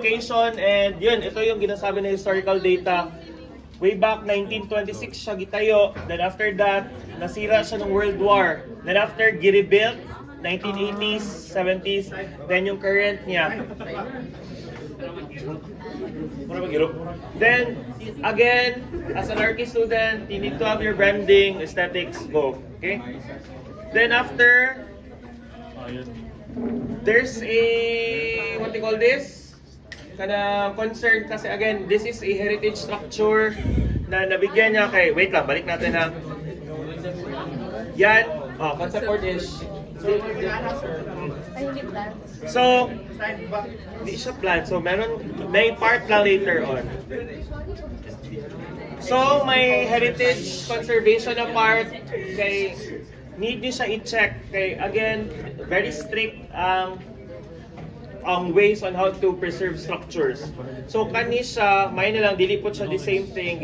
location and yun, ito yung ginasabi na historical data. Way back 1926 siya gitayo. Then after that, nasira siya ng World War. Then after, gi-rebuilt, 1980s, 70s. Then yung current niya. Then, again, as an archi student, you need to have your branding, aesthetics, go. Okay? Then after, there's a, what do you call this? Kana concern kasi again, this is a heritage structure na nabigyan niya kay, wait lang, balik natin ha. Yan, concept board is, so, hindi siya plan. So, may part lang later on. So, may heritage conservation na part kay, need niyo siya i-check kay, again, very strict ang ways on how to preserve structures. So kani siya, may na lang dili po siya the same thing.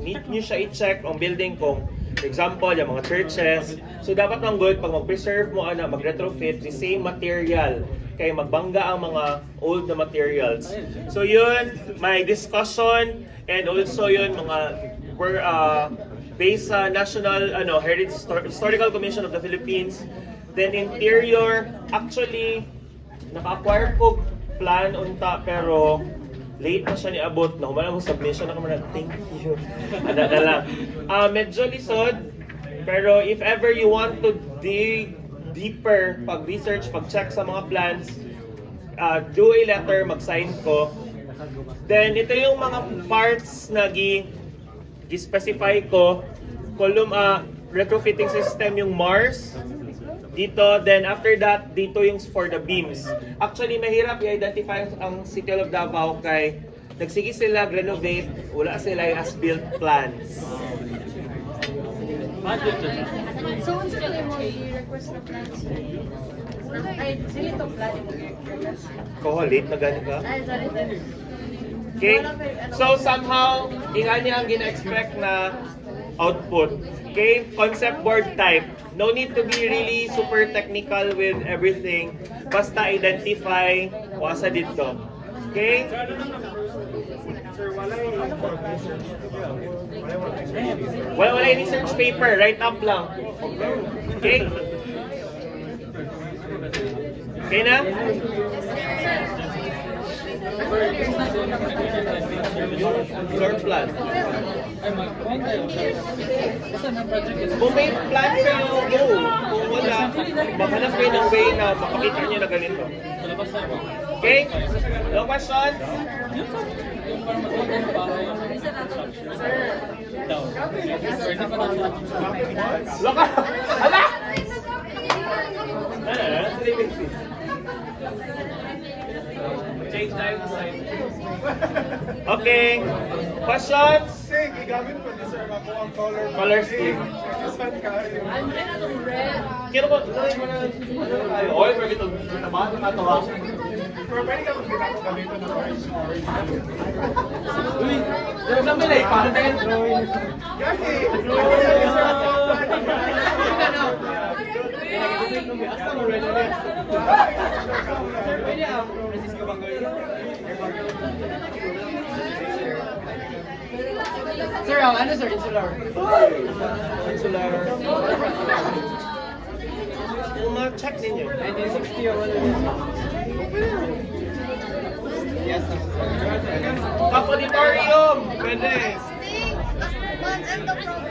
Need niyo siya i-check ang building kung for example, yung mga churches. So dapat ang good pag mag-preserve mo ana, mag-retrofit the same material kay magbangga ang mga old na materials. So yun, may discussion and also yun mga based sa National Heritage Historical Commission of the Philippines. Then interior, actually naka-acquire ko plan unta pero late na siya niabot na humala mo submission na naman thank you. Ada na lang. Medyo lisod pero if ever you want to dig deeper pag-research, pag-check sa mga plans, do a letter, mag-sign ko. Then ito yung mga parts na gi-specify ko. Column retrofitting system yung Mars dito, then after that, dito yung for the beams. Actually, mahirap i-identify ang City of Davao kay nagsige sila renovate, wala sila yung as-built plans. So, unsa kay mo i-request na plans? Ay, dili to plan mo i-request. Ko, late na gani ka? Ay, sorry. Okay? So, somehow, ingani ang gina-expect na output. Okay? Concept board type. No need to be really super technical with everything. Basta identify wasa dito. Okay? Wala yung research paper. Write up lang. Okay? Okay na? Floor plan. Kung may plan kayo, go. Kung wala, maghanap kayo ng way na makakita nyo na ganito. Okay? No question? Loka! Hala! Change tayo sa side. Okay. Questions? Kasi gigamit ko ni sir ako ang Color scheme. Saan ka? Kino ko, gawin mo na tayo. Oy, pwede ito. Nabahan na ito ha. Pero pwede ka magkita ko gamito ng orange. Uy, dito sa milay. Paano tayo? Gagi! Sir, ano sir? Insular. Insular. Kung ma-check ninyo. 1960 or ano yun? Yes, sir. Auditorium! Pwede. One and the problem.